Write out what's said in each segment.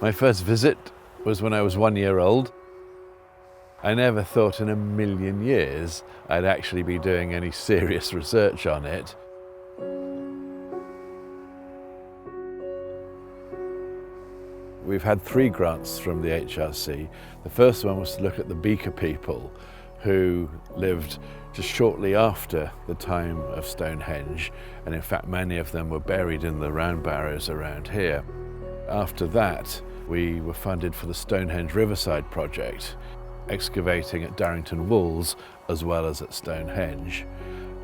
My first visit was when I was 1 year old. I never thought in a million years I'd actually be doing any serious research on it. We've had 3 grants from the AHRC. The first one was to look at the Beaker people who lived just shortly after the time of Stonehenge, and in fact many of them were buried in the round barrows around here. After that we were funded for the Stonehenge Riverside Project, excavating at Durrington Walls as well as at Stonehenge.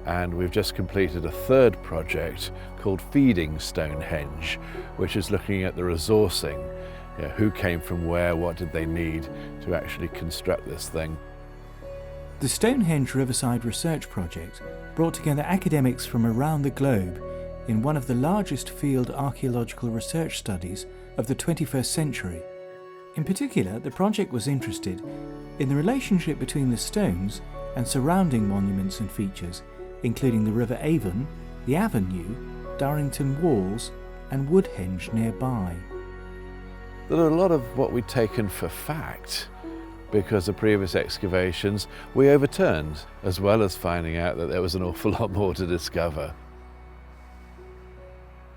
And we've just completed a 3rd project called Feeding Stonehenge, which is looking at the resourcing. Who came from where, what did they need to actually construct this thing. The Stonehenge Riverside Research Project brought together academics from around the globe in one of the largest field archaeological research studies of the 21st century. In particular, the project was interested in the relationship between the stones and surrounding monuments and features, including the River Avon, the Avenue, Durrington Walls and Woodhenge nearby. There are a lot of what we'd taken for fact because of previous excavations we overturned, as well as finding out that there was an awful lot more to discover.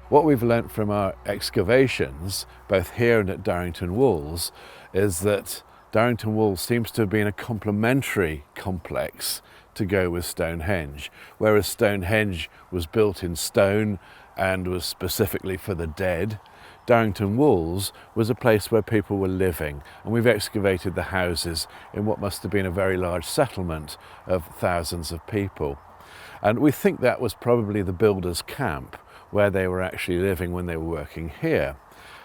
What we've learnt from our excavations, both here and at Durrington Walls, is that Durrington Walls seems to have been a complementary complex to go with Stonehenge, whereas Stonehenge was built in stone and was specifically for the dead. Durrington Walls was a place where people were living, and we've excavated the houses in what must have been a very large settlement of thousands of people. And we think that was probably the builders' camp, where they were actually living when they were working here.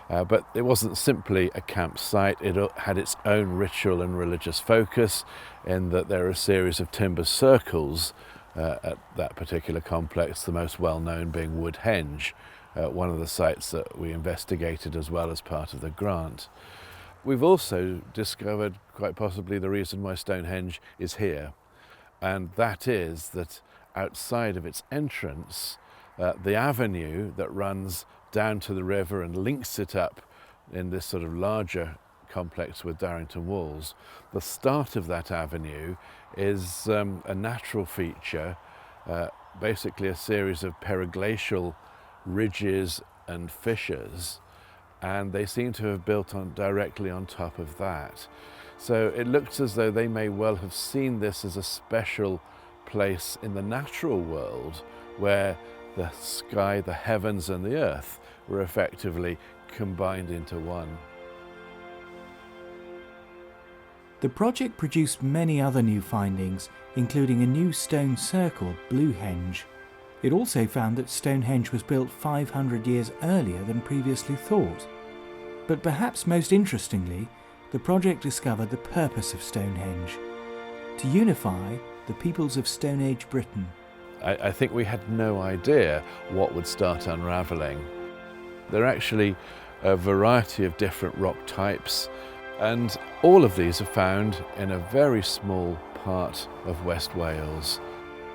But it wasn't simply a campsite, it had its own ritual and religious focus in that there are a series of timber circles at that particular complex, the most well-known being Woodhenge, one of the sites that we investigated as well as part of the grant. We've also discovered quite possibly the reason why Stonehenge is here, and that is that outside of its entrance, the avenue that runs down to the river and links it up in this sort of larger complex with Durrington Walls, the start of that avenue is a natural feature, basically a series of periglacial ridges and fissures, and they seem to have built directly on top of that. So it looks as though they may well have seen this as a special place in the natural world where the sky, the heavens and the earth were effectively combined into one. The project produced many other new findings, including a new stone circle, Bluehenge. It also found that Stonehenge was built 500 years earlier than previously thought. But perhaps most interestingly, the project discovered the purpose of Stonehenge: to unify the peoples of Stone Age Britain. I think we had no idea what would start unravelling. There are actually a variety of different rock types, and all of these are found in a very small part of West Wales.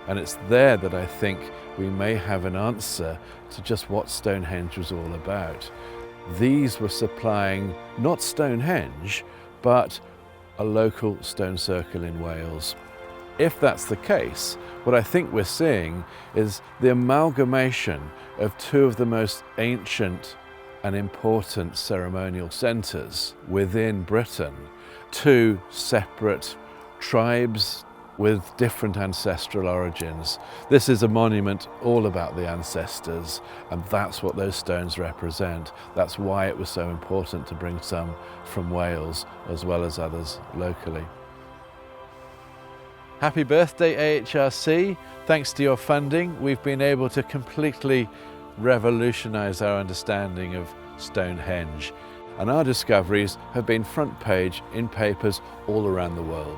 And it's there that I think we may have an answer to just what Stonehenge was all about. These were supplying not Stonehenge, but a local stone circle in Wales. If that's the case, what I think we're seeing is the amalgamation of 2 of the most ancient and important ceremonial centres within Britain, 2 separate tribes with different ancestral origins. This is a monument all about the ancestors, and that's what those stones represent. That's why it was so important to bring some from Wales as well as others locally. Happy birthday, AHRC. Thanks to your funding, we've been able to completely revolutionise our understanding of Stonehenge, and our discoveries have been front page in papers all around the world.